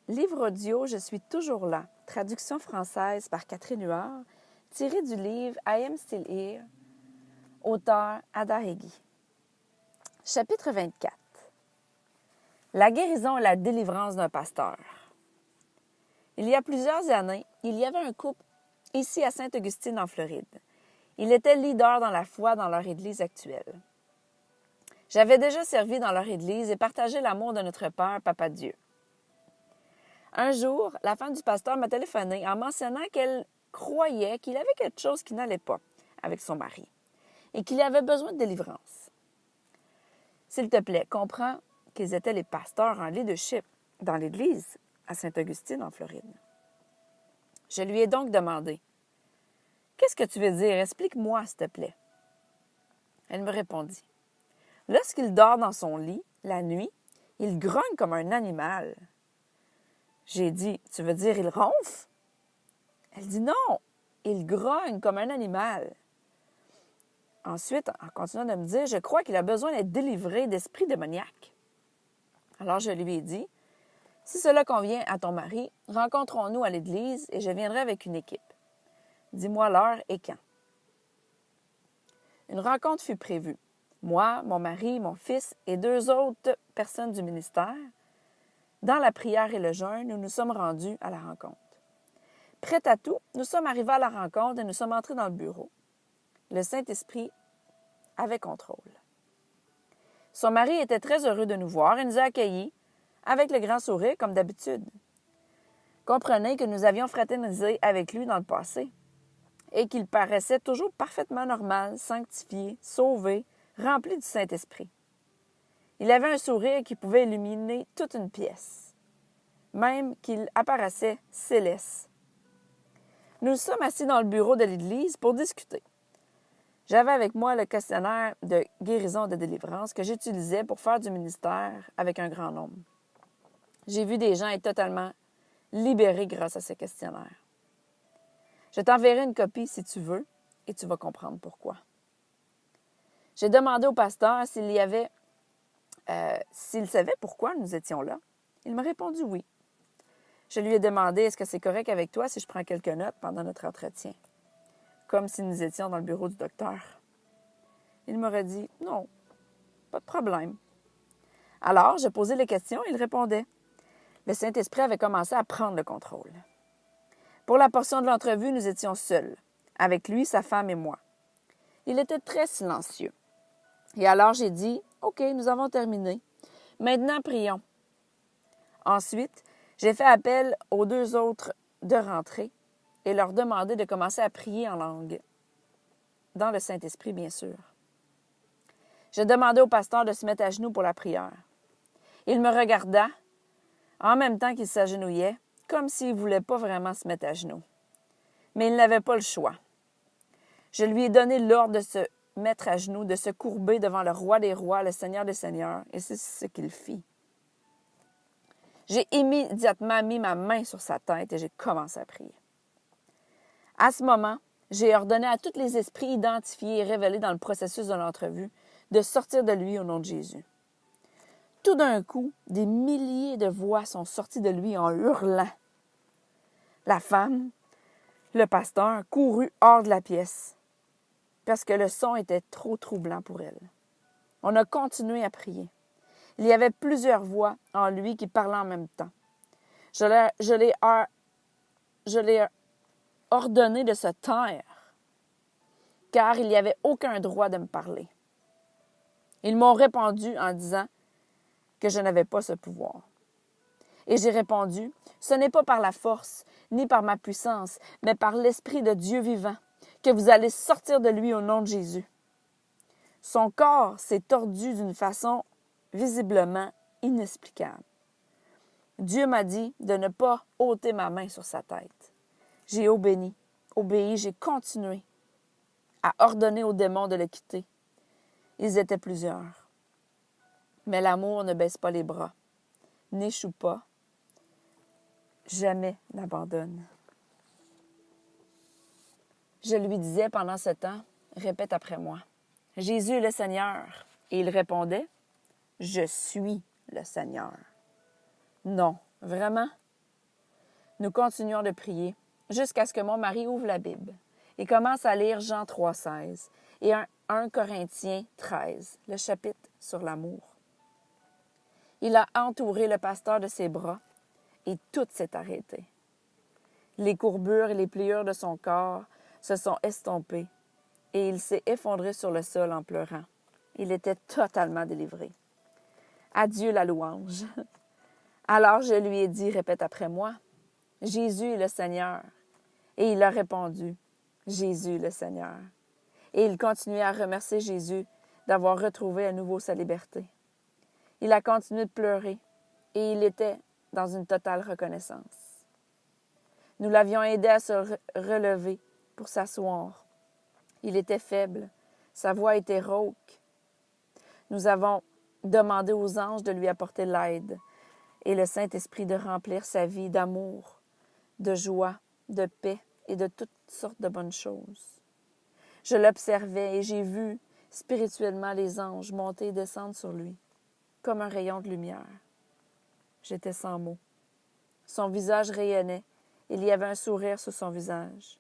Livre audio Je suis toujours là, traduction française par Catherine Huard, tiré du livre I Am Still Here, auteur Ada Hegyi. Chapitre 24. La guérison et la délivrance d'un pasteur. Il y a plusieurs années, il y avait un couple ici à Sainte-Augustine en Floride. Il était leader dans la foi dans leur église actuelle. J'avais déjà servi dans leur église et partagé l'amour de notre Père, Papa Dieu. Un jour, la femme du pasteur m'a téléphoné en mentionnant qu'elle croyait qu'il avait quelque chose qui n'allait pas avec son mari et qu'il avait besoin de délivrance. S'il te plaît, comprends qu'ils étaient les pasteurs en leadership dans l'église à Sainte-Augustine en Floride. Je lui ai donc demandé « Qu'est-ce que tu veux dire? Explique-moi, s'il te plaît. » Elle me répondit « Lorsqu'il dort dans son lit, la nuit, il grogne comme un animal. » J'ai dit, « Tu veux dire il ronfle? » Elle dit, « Non, il grogne comme un animal. » Ensuite, en continuant de me dire, « Je crois qu'il a besoin d'être délivré d'esprits démoniaques. » Alors je lui ai dit, « Si cela convient à ton mari, rencontrons-nous à l'église et je viendrai avec une équipe. Dis-moi l'heure et quand. » Une rencontre fut prévue. Moi, mon mari, mon fils et 2 autres personnes du ministère. Dans la prière et le jeûne, nous nous sommes rendus à la rencontre. Prêt à tout, nous sommes arrivés à la rencontre et nous sommes entrés dans le bureau. Le Saint-Esprit avait contrôle. Son mari était très heureux de nous voir et nous a accueillis avec le grand sourire comme d'habitude. Comprenez que nous avions fraternisé avec lui dans le passé et qu'il paraissait toujours parfaitement normal, sanctifié, sauvé, rempli du Saint-Esprit. Il avait un sourire qui pouvait illuminer toute une pièce, même qu'il apparaissait céleste. Nous sommes assis dans le bureau de l'église pour discuter. J'avais avec moi le questionnaire de guérison et de délivrance que j'utilisais pour faire du ministère avec un grand nombre. J'ai vu des gens être totalement libérés grâce à ce questionnaire. Je t'enverrai une copie si tu veux et tu vas comprendre pourquoi. J'ai demandé au pasteur s'il savait pourquoi nous étions là. Il m'a répondu oui. Je lui ai demandé, est-ce que c'est correct avec toi si je prends quelques notes pendant notre entretien? Comme si nous étions dans le bureau du docteur. Il m'aurait dit, non, pas de problème. Alors, je posais les questions et il répondait. Le Saint-Esprit avait commencé à prendre le contrôle. Pour la portion de l'entrevue, nous étions seuls, avec lui, sa femme et moi. Il était très silencieux. Et alors, j'ai dit, OK, nous avons terminé. Maintenant, prions. Ensuite, j'ai fait appel aux 2 autres de rentrer et leur demander de commencer à prier en langue, dans le Saint-Esprit, bien sûr. J'ai demandé au pasteur de se mettre à genoux pour la prière. Il me regarda, en même temps qu'il s'agenouillait, comme s'il ne voulait pas vraiment se mettre à genoux. Mais il n'avait pas le choix. Je lui ai donné l'ordre de se mettre à genoux, de se courber devant le roi des rois, le Seigneur des seigneurs, et c'est ce qu'il fit. J'ai immédiatement mis ma main sur sa tête et j'ai commencé à prier. À ce moment, j'ai ordonné à tous les esprits identifiés et révélés dans le processus de l'entrevue de sortir de lui au nom de Jésus. Tout d'un coup, des milliers de voix sont sorties de lui en hurlant. La femme, le pasteur, courut hors de la pièce parce que le son était trop troublant pour elle. On a continué à prier. Il y avait plusieurs voix en lui qui parlaient en même temps. Je l'ai ordonné de se taire, car il n'y avait aucun droit de me parler. Ils m'ont répondu en disant que je n'avais pas ce pouvoir. Et j'ai répondu, ce n'est pas par la force, ni par ma puissance, mais par l'Esprit de Dieu vivant, que vous allez sortir de lui au nom de Jésus. Son corps s'est tordu d'une façon visiblement inexplicable. Dieu m'a dit de ne pas ôter ma main sur sa tête. J'ai obéi, j'ai continué à ordonner aux démons de le quitter. Ils étaient plusieurs. Mais l'amour ne baisse pas les bras, n'échoue pas, jamais n'abandonne. Je lui disais pendant ce temps, répète après moi, Jésus est le Seigneur. Et il répondait, je suis le Seigneur. Non, vraiment, Nous continuons de prier jusqu'à ce que mon mari ouvre la Bible et commence à lire Jean 3,16 et 1 Corinthiens 13, le chapitre sur l'amour. Il a entouré le pasteur de ses bras et tout s'est arrêté. Les courbures et les pliures de son corps se sont estompées et il s'est effondré sur le sol en pleurant. Il était totalement délivré. Adieu la louange. Alors je lui ai dit, répète après moi, Jésus est le Seigneur. Et il a répondu, Jésus le Seigneur. Et il continuait à remercier Jésus d'avoir retrouvé à nouveau sa liberté. Il a continué de pleurer et il était dans une totale reconnaissance. Nous l'avions aidé à se relever pour s'asseoir. Il était faible, sa voix était rauque. Nous avons demandé aux anges de lui apporter l'aide et le Saint-Esprit de remplir sa vie d'amour, de joie, de paix et de toutes sortes de bonnes choses. Je l'observais et j'ai vu spirituellement les anges monter et descendre sur lui, comme un rayon de lumière. J'étais sans mots. Son visage rayonnait. Il y avait un sourire sur son visage.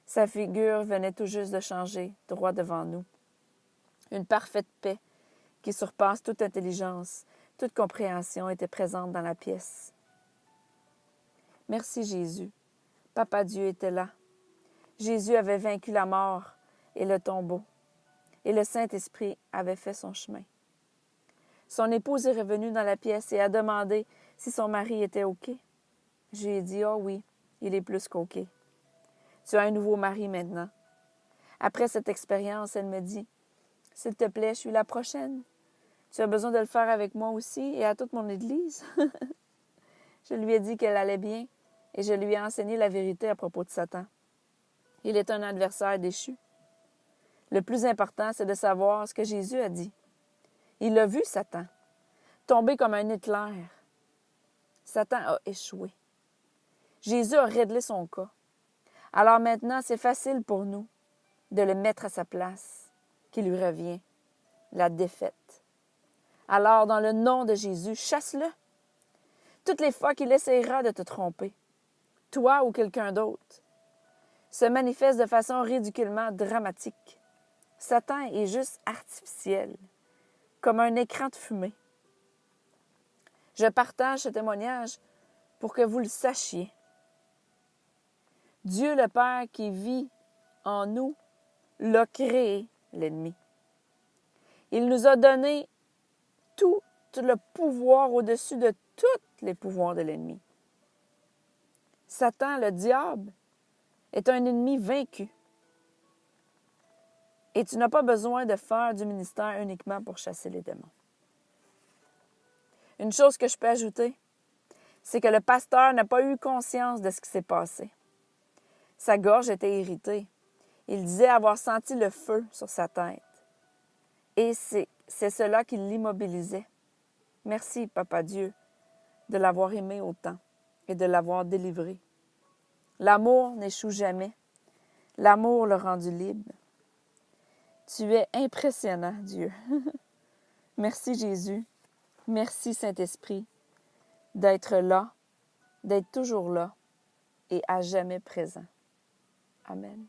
Sa figure venait tout juste de changer, droit devant nous. Une parfaite paix qui surpasse toute intelligence, toute compréhension était présente dans la pièce. Merci Jésus. Papa Dieu était là. Jésus avait vaincu la mort et le tombeau, et le Saint-Esprit avait fait son chemin. Son épouse est revenue dans la pièce et a demandé si son mari était OK. Je lui ai dit, « Oh oui, il est plus qu'OK. Tu as un nouveau mari maintenant. » Après cette expérience, elle me dit, « S'il te plaît, je suis la prochaine. Tu as besoin de le faire avec moi aussi et à toute mon Église. » Je lui ai dit qu'elle allait bien et je lui ai enseigné la vérité à propos de Satan. Il est un adversaire déchu. Le plus important, c'est de savoir ce que Jésus a dit. Il a vu Satan, tomber comme un Hitler. Satan a échoué. Jésus a réglé son cas. Alors maintenant, c'est facile pour nous de le mettre à sa place, qui lui revient, la défaite. Alors, dans le nom de Jésus, chasse-le. Toutes les fois qu'il essaiera de te tromper, toi ou quelqu'un d'autre, se manifeste de façon ridiculement dramatique. Satan est juste artificiel, comme un écran de fumée. Je partage ce témoignage pour que vous le sachiez. Dieu le Père qui vit en nous l'a créé, l'ennemi. Il nous a donné tout le pouvoir au-dessus de tous les pouvoirs de l'ennemi. Satan, le diable, est un ennemi vaincu. Et tu n'as pas besoin de faire du ministère uniquement pour chasser les démons. Une chose que je peux ajouter, c'est que le pasteur n'a pas eu conscience de ce qui s'est passé. Sa gorge était irritée. Il disait avoir senti le feu sur sa tête. Et c'est cela qui l'immobilisait. Merci, Papa Dieu, de l'avoir aimé autant et de l'avoir délivré. L'amour n'échoue jamais. L'amour l'a rendu libre. Tu es impressionnant, Dieu. Merci, Jésus. Merci, Saint-Esprit, d'être là, d'être toujours là et à jamais présent. Amen.